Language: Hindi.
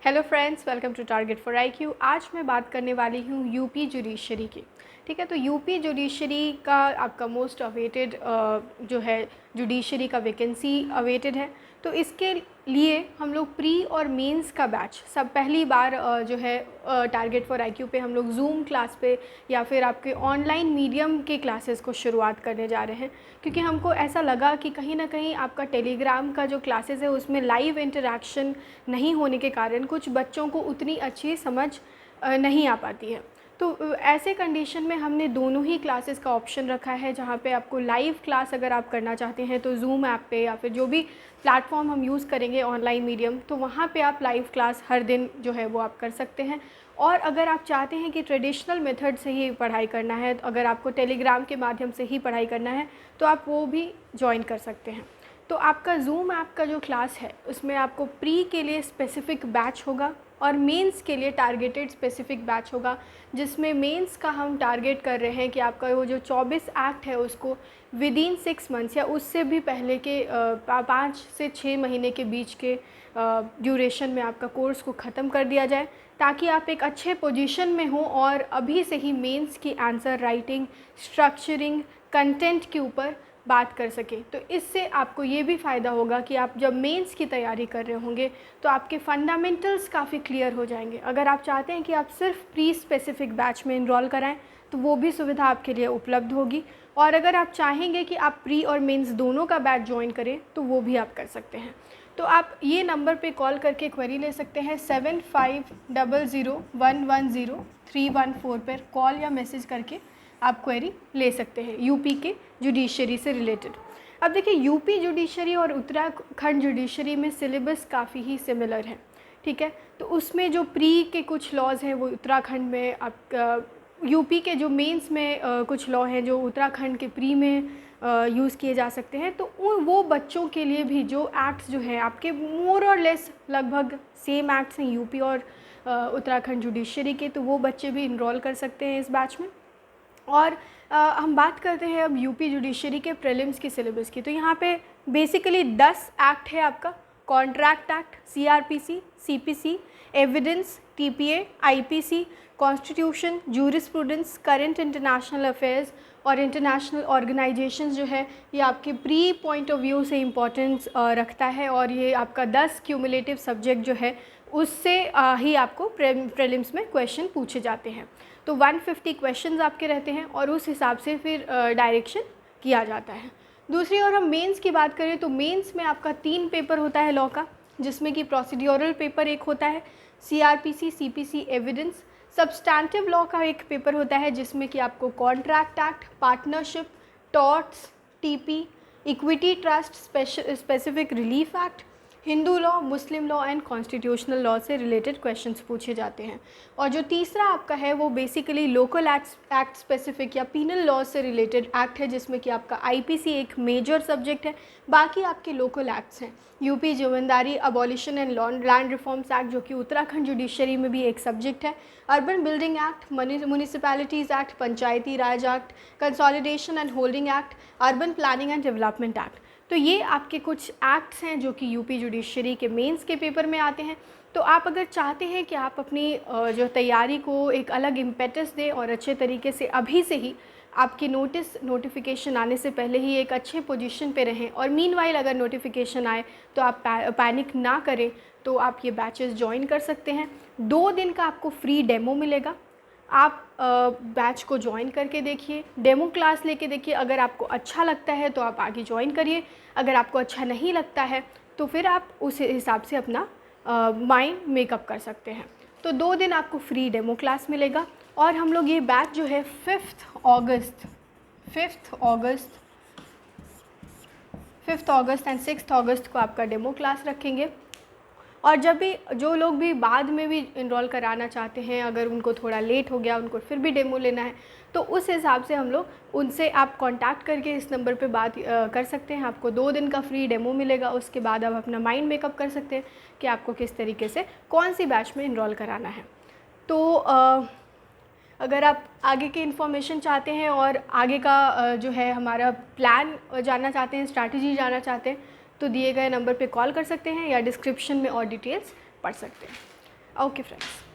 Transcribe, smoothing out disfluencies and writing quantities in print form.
Hello friends, welcome to target for IQ. आज मैं बात करने वाली हूँ यूपी जुडिशरी की। ठीक है, तो यूपी जुडिशरी का आपका मोस्ट अवेटेड जो है जुडिशरी का वैकेंसी अवेटेड है। तो इसके लिए हम लोग प्री और मेंस का बैच सब पहली बार जो है टारगेट फॉर आईक्यू पे हम लोग जूम क्लास पे या फिर आपके ऑनलाइन मीडियम के क्लासेस को शुरुआत करने जा रहे हैं, क्योंकि हमको ऐसा लगा कि कहीं ना कहीं आपका टेलीग्राम का जो क्लासेस है उसमें लाइव इंटरेक्शन नहीं होने के कारण कुछ बच्चों को उतनी अच्छी समझ नहीं आ पाती है। तो ऐसे कंडीशन में हमने दोनों ही क्लासेस का ऑप्शन रखा है, जहाँ पे आपको लाइव क्लास अगर आप करना चाहते हैं तो जूम ऐप पे या फिर जो भी प्लेटफॉर्म हम यूज़ करेंगे ऑनलाइन मीडियम, तो वहाँ पे आप लाइव क्लास हर दिन जो है वो आप कर सकते हैं। और अगर आप चाहते हैं कि ट्रेडिशनल मेथड से ही पढ़ाई करना है, तो अगर आपको टेलीग्राम के माध्यम से ही पढ़ाई करना है तो आप वो भी ज्वाइन कर सकते हैं। तो आपका जूम ऐप का जो क्लास है उसमें आपको प्री के लिए स्पेसिफ़िक बैच होगा और मेंस के लिए टारगेटेड स्पेसिफ़िक बैच होगा, जिसमें मेंस का हम टारगेट कर रहे हैं कि आपका वो जो 24 एक्ट है उसको विदिन 6 मंथ्स या उससे भी पहले के 5 से 6 महीने के बीच के ड्यूरेशन में आपका कोर्स को ख़त्म कर दिया जाए, ताकि आप एक अच्छे पोजीशन में हो और अभी से ही मेंस की आंसर राइटिंग, स्ट्रक्चरिंग, कंटेंट के ऊपर बात कर सकें। तो इससे आपको ये भी फ़ायदा होगा कि आप जब मेंस की तैयारी कर रहे होंगे तो आपके फंडामेंटल्स काफ़ी क्लियर हो जाएंगे। अगर आप चाहते हैं कि आप सिर्फ प्री स्पेसिफिक बैच में इनरोल कराएं तो वो भी सुविधा आपके लिए उपलब्ध होगी, और अगर आप चाहेंगे कि आप प्री और मेंस दोनों का बैच ज्वाइन करें तो वो भी आप कर सकते हैं। तो आप ये नंबर पे कॉल करके क्वेरी ले सकते हैं 7500110314 पर कॉल या मैसेज करके आप क्वेरी ले सकते हैं यूपी के जुडिशरी से रिलेटेड। अब देखिए, यूपी जुडिशरी और उत्तराखंड जुडिशरी में सिलेबस काफ़ी ही सिमिलर है। ठीक है, तो उसमें जो प्री के कुछ लॉज हैं वो उत्तराखंड में, आप यूपी के जो मेंस में कुछ लॉ हैं जो उत्तराखंड के प्री में यूज़ किए जा सकते हैं। तो वो बच्चों के लिए भी जो एक्ट्स जो हैं आपके मोर और लेस लगभग सेम एक्ट्स हैं यूपी और उत्तराखंड जुडिशरी के, तो वो बच्चे भी इनरोल कर सकते हैं इस बैच में। और हम बात करते हैं अब यूपी जुडिशरी के प्रीलिम्स की सिलेबस की। तो यहाँ पे बेसिकली 10 एक्ट है आपका: contract act, CrPC, CPC, evidence, TPA, IPC, constitution, jurisprudence, current international affairs और इंटरनेशनल ऑर्गेनाइजेशंस जो है ये आपके प्री पॉइंट ऑफ व्यू से इम्पोर्टेंस रखता है, और ये आपका 10 क्यूमुलेटिव सब्जेक्ट जो है उससे ही आपको प्रीलिम्स में क्वेश्चन पूछे जाते हैं। तो 150 क्वेश्चंस आपके रहते हैं और उस हिसाब से फिर डायरेक्शन किया जाता है। दूसरी ओर हम मेंस की बात करें तो मेंस में आपका 3 पेपर होता है लॉ का, जिसमें कि प्रोसीड्यूरल पेपर एक होता है, CrPC, CPC, evidence. Substantive law का एक पेपर होता है जिसमें कि आपको contract act, partnership, torts, TP, equity trust, specific relief act, Hindu law, Muslim law and constitutional law से रिलेटेड क्वेश्चंस पूछे जाते हैं। और जो तीसरा आपका है वो बेसिकली लोकल एक्ट स्पेसिफिक या पीनल लॉ से रिलेटेड एक्ट है, जिसमें कि आपका आईपीसी एक मेजर सब्जेक्ट है, बाकी आपके लोकल एक्ट्स हैं UP zamindari abolition and land reforms act जो कि उत्तराखंड जुडिशरी में भी एक सब्जेक्ट है, urban building act, municipalities act, Panchayati Raj act, consolidation and holding act, urban planning and development act. तो ये आपके कुछ एक्ट्स हैं जो कि यूपी जुडिशरी के मेंस के पेपर में आते हैं। तो आप अगर चाहते हैं कि आप अपनी जो तैयारी को एक अलग इम्पेटस दें और अच्छे तरीके से अभी से ही आपकी नोटिफिकेशन आने से पहले ही एक अच्छे पोजीशन पे रहें, और मीनवाइल अगर नोटिफिकेशन आए तो आप पैनिक ना करें, तो आप ये बैचेस ज्वाइन कर सकते हैं। 2 दिन का आपको फ्री डेमो मिलेगा। आप बैच को ज्वाइन करके देखिए, डेमो क्लास लेके देखिए। अगर आपको अच्छा लगता है तो आप आगे ज्वाइन करिए, अगर आपको अच्छा नहीं लगता है तो फिर आप उस हिसाब से अपना माइंड मेकअप कर सकते हैं। तो 2 दिन आपको फ्री डेमो क्लास मिलेगा, और हम लोग ये बैच जो है 5 अगस्त एंड 6 अगस्त को आपका डेमो क्लास रखेंगे। और जब भी जो लोग भी बाद में भी इनरोल कराना चाहते हैं, अगर उनको थोड़ा लेट हो गया, उनको फिर भी डेमो लेना है, तो उस हिसाब से हम लोग उनसे आप कांटेक्ट करके इस नंबर पे बात कर सकते हैं। आपको 2 दिन का फ्री डेमो मिलेगा, उसके बाद आप अपना माइंड मेकअप कर सकते हैं कि आपको किस तरीके से कौन सी बैच में इनरोल कराना है। तो अगर आप आगे की इन्फॉर्मेशन चाहते हैं और आगे का जो है हमारा प्लान जानना चाहते हैं, स्ट्रैटेजी जानना चाहते हैं, तो दिए गए नंबर पे कॉल कर सकते हैं या डिस्क्रिप्शन में और डिटेल्स पढ़ सकते हैं। Okay friends.